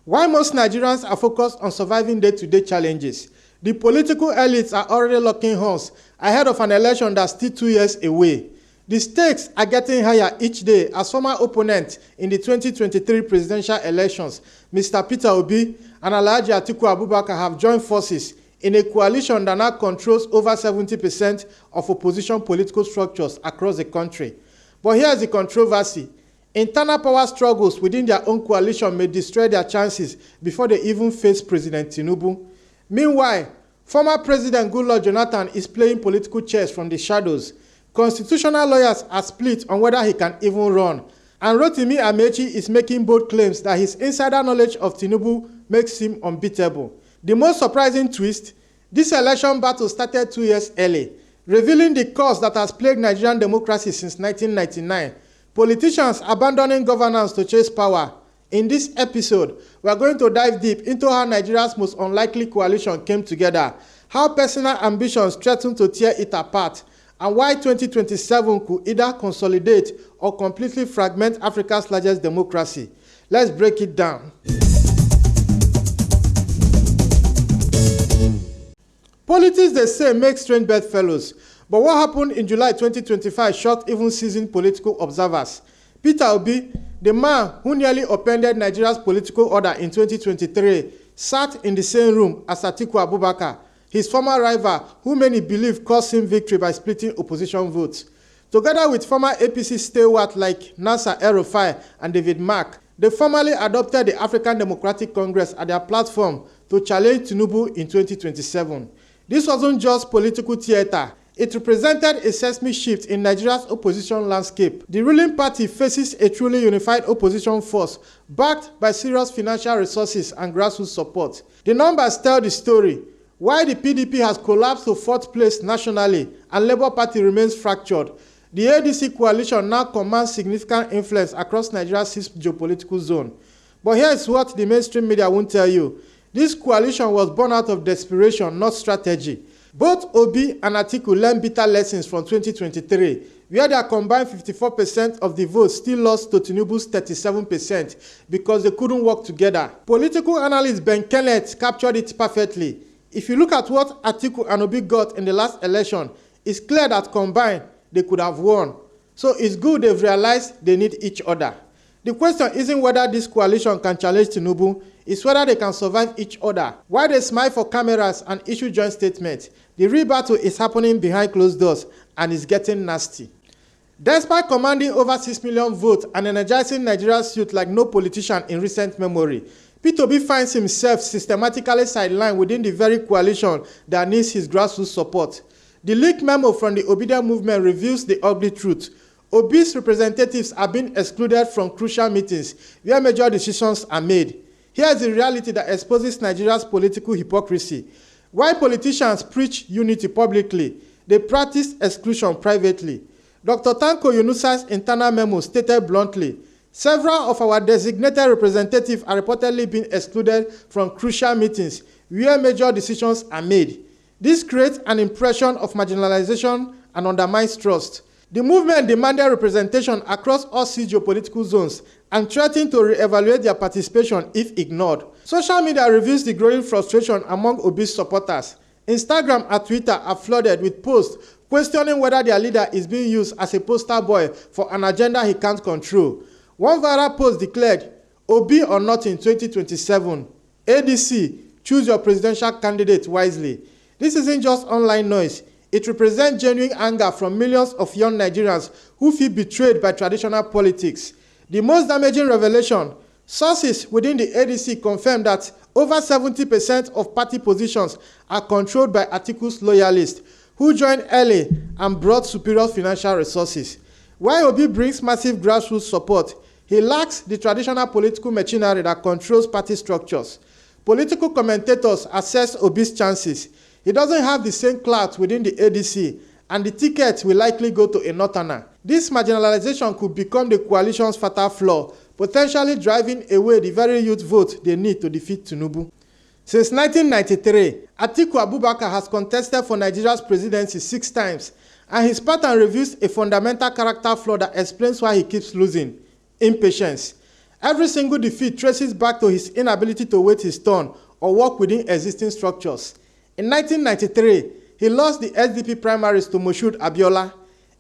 While most Nigerians are focused on surviving day-to-day challenges, the political elites are already locking horns ahead of an election that's still 2 years away. The stakes are getting higher each day as former opponents in the 2023 presidential elections, Mr. Peter Obi and Alhaji Atiku Abubakar, have joined forces in a coalition that now controls over 70% of opposition political structures across the country. But here's the controversy. Internal power struggles within their own coalition may destroy their chances before they even face President Tinubu. Meanwhile, former President Goodluck Jonathan is playing political chess from the shadows. Constitutional lawyers are split on whether he can even run. And Rotimi Amaechi is making bold claims that his insider knowledge of Tinubu makes him unbeatable. The most surprising twist, this election battle started 2 years early, revealing the cause that has plagued Nigerian democracy since 1999. Politicians abandoning governance to chase power. In this episode, we are going to dive deep into how Nigeria's most unlikely coalition came together, how personal ambitions threatened to tear it apart, and why 2027 could either consolidate or completely fragment Africa's largest democracy. Let's break it down. Politics, they say, make strange bedfellows. But what happened in July 2025 shocked even seasoned political observers. Peter Obi, the man who nearly upended Nigeria's political order in 2023, sat in the same room as Atiku Abubakar, his former rival, who many believe caused him victory by splitting opposition votes. Together with former APC stalwarts like Nasser El-Rufai and David Mark, they formally adopted the African Democratic Congress as their platform to challenge Tinubu in 2027. This wasn't just political theater. It represented a seismic shift in Nigeria's opposition landscape. The ruling party faces a truly unified opposition force backed by serious financial resources and grassroots support. The numbers tell the story. While the PDP has collapsed to 4th place nationally and Labour Party remains fractured, the ADC coalition now commands significant influence across Nigeria's 6th geopolitical zone. But here is what the mainstream media won't tell you. This coalition was born out of desperation, not strategy. Both Obi and Atiku learned bitter lessons from 2023, where their combined 54% of the votes still lost to Tinubu's 37% because they couldn't work together. Political analyst Ben Kenneth captured it perfectly. If you look at what Atiku and Obi got in the last election, it's clear that combined, they could have won. So it's good they've realized they need each other. The question isn't whether this coalition can challenge Tinubu, it's whether they can survive each other. While they smile for cameras and issue joint statements, the real battle is happening behind closed doors and is getting nasty. Despite commanding over 6 million votes and energizing Nigeria's youth like no politician in recent memory, Peter Obi finds himself systematically sidelined within the very coalition that needs his grassroots support. The leaked memo from the Obedient movement reveals the ugly truth. Obi's representatives are being excluded from crucial meetings where major decisions are made. Here's the reality that exposes Nigeria's political hypocrisy. While politicians preach unity publicly, they practice exclusion privately. Dr. Tanko Yunusa's internal memo stated bluntly, several of our designated representatives are reportedly being excluded from crucial meetings where major decisions are made. This creates an impression of marginalization and undermines trust. The movement demanded representation across all 6 geopolitical zones and threatened to re-evaluate their participation if ignored. Social media reveals the growing frustration among Obi's supporters. Instagram and Twitter are flooded with posts questioning whether their leader is being used as a poster boy for an agenda he can't control. One viral post declared, "Obi or not in 2027. ADC, choose your presidential candidate wisely." This isn't just online noise. It represents genuine anger from millions of young Nigerians who feel betrayed by traditional politics. The most damaging revelation, sources within the ADC confirm that over 70% of party positions are controlled by Atiku's loyalists, who joined early and brought superior financial resources. While Obi brings massive grassroots support, he lacks the traditional political machinery that controls party structures. Political commentators assess Obi's chances. He doesn't have the same clout within the ADC, and the ticket will likely go to a northerner. This marginalization could become the coalition's fatal flaw, potentially driving away the very youth vote they need to defeat Tinubu. Since 1993, Atiku Abubakar has contested for Nigeria's presidency 6 times, and his pattern reveals a fundamental character flaw that explains why he keeps losing: impatience. Every single defeat traces back to his inability to wait his turn or work within existing structures. In 1993, he lost the SDP primaries to Moshood Abiola.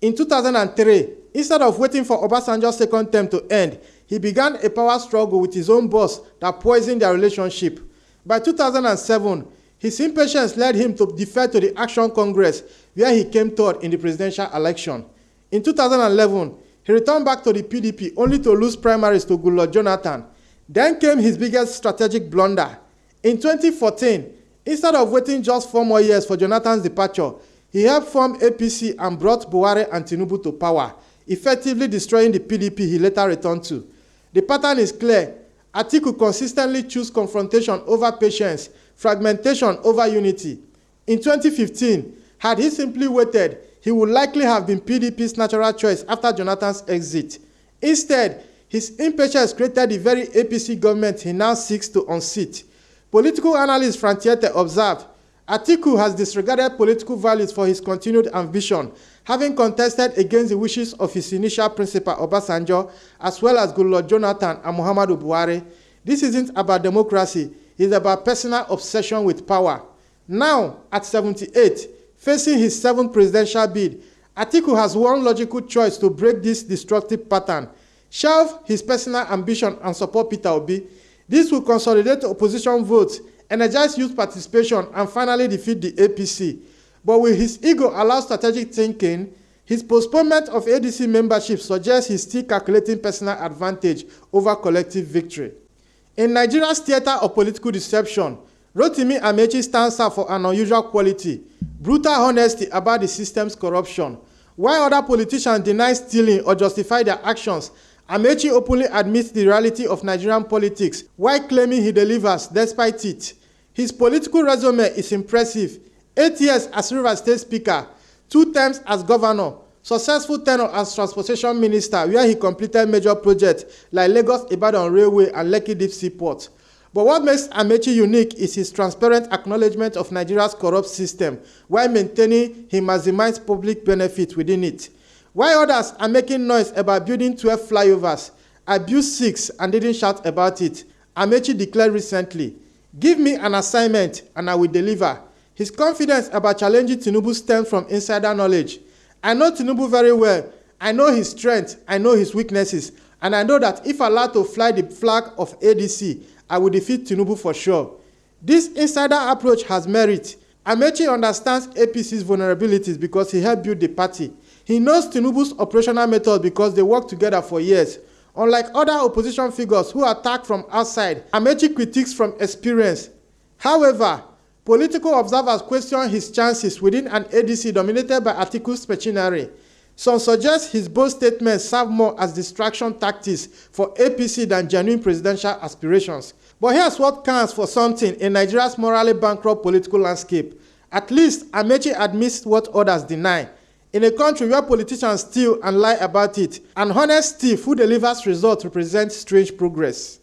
In 2003, instead of waiting for Obasanjo's second term to end, he began a power struggle with his own boss that poisoned their relationship. By 2007, his impatience led him to defer to the Action Congress, where he came third in the presidential election. In 2011, he returned back to the PDP only to lose primaries to Goodluck Jonathan. Then came his biggest strategic blunder. In 2014, instead of waiting just 4 more years for Jonathan's departure, he helped form APC and brought Buhari and Tinubu to power, effectively destroying the PDP he later returned to. The pattern is clear. Atiku consistently chose confrontation over patience, fragmentation over unity. In 2015, had he simply waited, he would likely have been PDP's natural choice after Jonathan's exit. Instead, his impatience created the very APC government he now seeks to unseat. Political analyst Frantiete observed, Atiku has disregarded political values for his continued ambition, having contested against the wishes of his initial principal Obasanjo, as well as Goodluck Jonathan and Muhammadu Buhari. This isn't about democracy, it's about personal obsession with power. Now, at 78, facing his 7th presidential bid, Atiku has one logical choice to break this destructive pattern: shelve his personal ambition and support Peter Obi. This will consolidate opposition votes, energize youth participation, and finally defeat the APC. But will his ego allow strategic thinking? His postponement of ADC membership suggests he's still calculating personal advantage over collective victory. In Nigeria's theater of political deception, Rotimi Amaechi stands out for an unusual quality: brutal honesty about the system's corruption. While other politicians deny stealing or justify their actions, Amaechi openly admits the reality of Nigerian politics while claiming he delivers despite it. His political resume is impressive: 8 years as Rivers State Speaker, 2 terms as governor, successful tenure as transportation minister, where he completed major projects like Lagos-Ibadan Railway and Lekki Deep Sea Port. But what makes Amaechi unique is his transparent acknowledgement of Nigeria's corrupt system while maintaining he maximized public benefit within it. While others are making noise about building 12 flyovers, abused 6 and didn't shout about it, Amaechi declared recently, "Give me an assignment and I will deliver." His confidence about challenging Tinubu stems from insider knowledge. "I know Tinubu very well. I know his strengths, I know his weaknesses, and I know that if allowed to fly the flag of ADC, I will defeat Tinubu for sure." This insider approach has merit. Amaechi understands APC's vulnerabilities because he helped build the party. He knows Tinubu's operational methods because they worked together for years. Unlike other opposition figures who attack from outside, Amaechi critiques from experience. However, political observers question his chances within an ADC dominated by Atiku's machinery. Some suggest his bold statements serve more as distraction tactics for APC than genuine presidential aspirations. But here's what counts for something in Nigeria's morally bankrupt political landscape. At least Amaechi admits what others deny. In a country where politicians steal and lie about it, an honest thief who delivers results represents strange progress.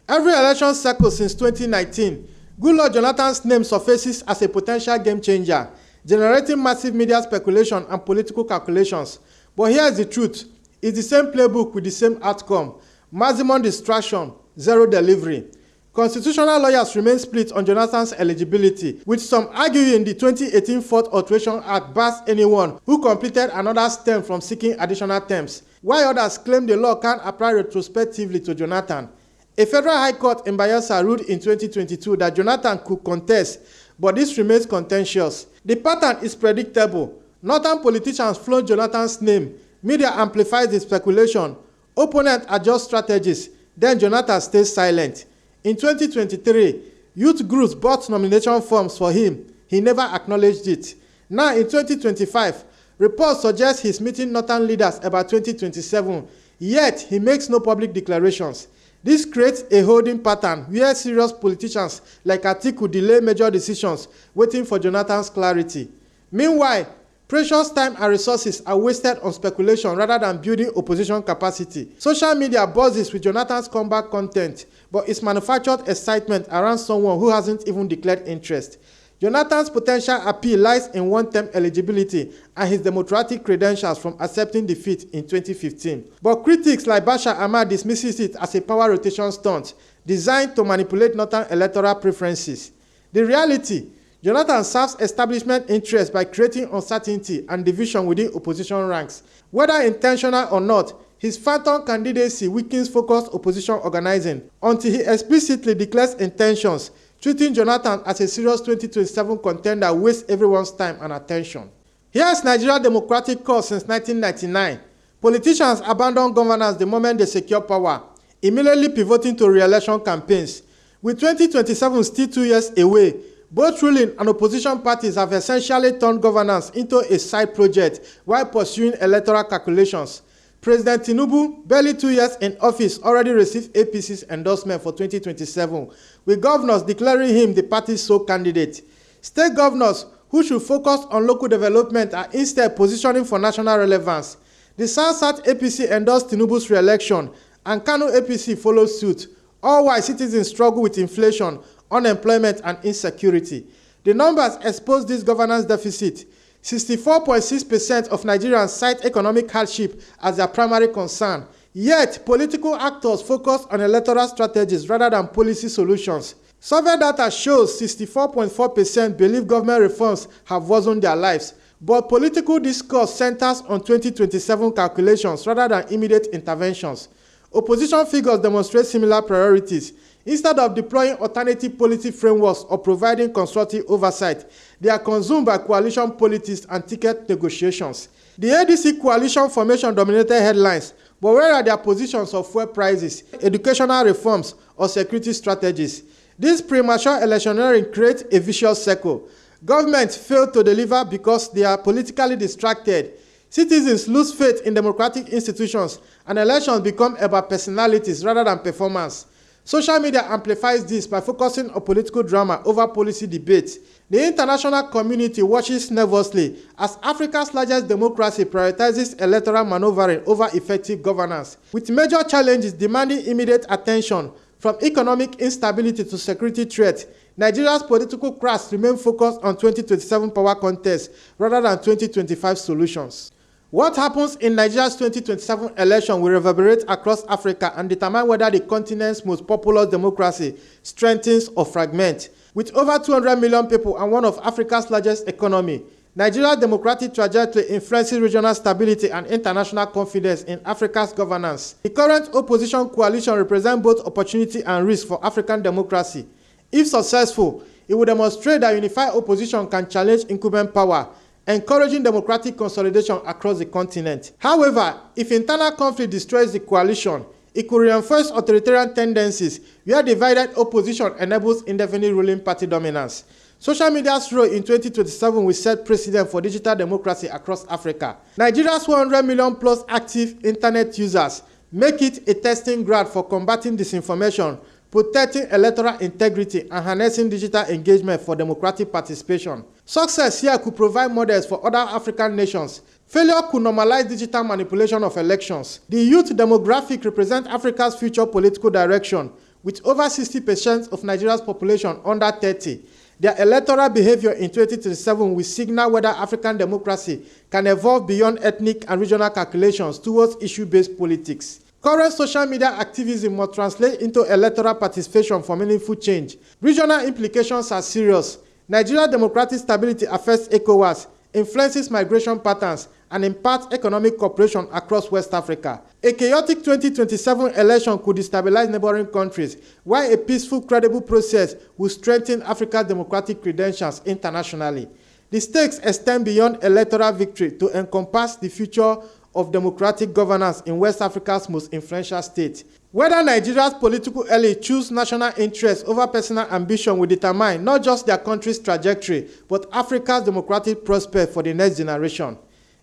Every election cycle since 2019, Goodluck Jonathan's name surfaces as a potential game changer, generating massive media speculation and political calculations. But here's the truth: it's the same playbook with the same outcome: maximum distraction, zero delivery. Constitutional lawyers remain split on Jonathan's eligibility, with some arguing the 2018 Fourth Alteration Act bars anyone who completed another term from seeking additional terms, while others claim the law can apply retrospectively to Jonathan. A federal high court in Bayelsa ruled in 2022 that Jonathan could contest, but this remains contentious. The pattern is predictable. Northern politicians float Jonathan's name, media amplifies the speculation, opponents adjust strategies, then Jonathan stays silent. In 2023, youth groups bought nomination forms for him. He never acknowledged it. Now in 2025, reports suggest he's meeting Northern leaders about 2027, yet he makes no public declarations. This creates a holding pattern where serious politicians like Atiku delay major decisions, waiting for Jonathan's clarity. Meanwhile, precious time and resources are wasted on speculation rather than building opposition capacity. Social media buzzes with Jonathan's comeback content, but it's manufactured excitement around someone who hasn't even declared interest. Jonathan's potential appeal lies in one-term eligibility and his democratic credentials from accepting defeat in 2015. But critics like Bashar Ahmad dismisses it as a power rotation stunt designed to manipulate northern electoral preferences. The reality, Jonathan serves establishment interests by creating uncertainty and division within opposition ranks. Whether intentional or not, his phantom candidacy weakens focused opposition organizing until he explicitly declares intentions, treating Jonathan as a serious 2027 contender wastes everyone's time and attention. Here's Nigeria's democratic cause since 1999. Politicians abandon governance the moment they secure power, immediately pivoting to re-election campaigns. With 2027 still 2 years away, both ruling and opposition parties have essentially turned governance into a side project while pursuing electoral calculations. President Tinubu, barely 2 years in office, already received APC's endorsement for 2027, with governors declaring him the party's sole candidate. State governors, who should focus on local development, are instead positioning for national relevance. The South-South APC endorsed Tinubu's re-election, and Kano APC follows suit, all while citizens struggle with inflation, unemployment, and insecurity. The numbers expose this governance deficit. 64.6% of Nigerians cite economic hardship as their primary concern. Yet, political actors focus on electoral strategies rather than policy solutions. Survey data shows 64.4% believe government reforms have worsened their lives, but political discourse centers on 2027 calculations rather than immediate interventions. Opposition figures demonstrate similar priorities. Instead of deploying alternative policy frameworks or providing constructive oversight, they are consumed by coalition politics and ticket negotiations. The ADC coalition formation dominated headlines, but where are their positions of fuel prices, educational reforms, or security strategies? This premature electioneering creates a vicious circle. Governments fail to deliver because they are politically distracted. Citizens lose faith in democratic institutions, and elections become about personalities rather than performance. Social media amplifies this by focusing on political drama over policy debates. The international community watches nervously as Africa's largest democracy prioritizes electoral maneuvering over effective governance, with major challenges demanding immediate attention, from economic instability to security threats. Nigeria's political class remain focused on 2027 power contest rather than 2025 solutions. What happens in Nigeria's 2027 election will reverberate across Africa and determine whether the continent's most populous democracy strengthens or fragments. With over 200 million people and one of Africa's largest economy, Nigeria's democratic trajectory influences regional stability and international confidence in Africa's governance. The current opposition coalition represents both opportunity and risk for African democracy. If successful, it will demonstrate that unified opposition can challenge incumbent power, encouraging democratic consolidation across the continent. However, if internal conflict destroys the coalition, it could reinforce authoritarian tendencies where divided opposition enables indefinite ruling party dominance. Social media's role in 2027 will set precedent for digital democracy across Africa. Nigeria's 100 million plus active internet users make it a testing ground for combating disinformation, protecting electoral integrity, and harnessing digital engagement for democratic participation. Success here could provide models for other African nations. Failure could normalize digital manipulation of elections. The youth demographic represents Africa's future political direction, with over 60% of Nigeria's population under 30. Their electoral behavior in 2037 will signal whether African democracy can evolve beyond ethnic and regional calculations towards issue-based politics. Current social media activism must translate into electoral participation for meaningful change. Regional implications are serious. Nigeria's democratic stability affects ECOWAS, influences migration patterns, and impacts economic cooperation across West Africa. A chaotic 2027 election could destabilize neighboring countries, while a peaceful, credible process will strengthen Africa's democratic credentials internationally. The stakes extend beyond electoral victory to encompass the future of democratic governance in West Africa's most influential state. Whether Nigeria's political elite choose national interest over personal ambition will determine not just their country's trajectory, but Africa's democratic prospect for the next generation.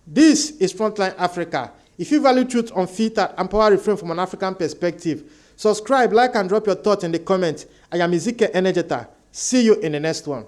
This is Frontline Africa. If you value truth unfiltered and power reframed from an African perspective, subscribe, like, and drop your thoughts in the comments. I am Ezekiel Enejeta. See you in the next one.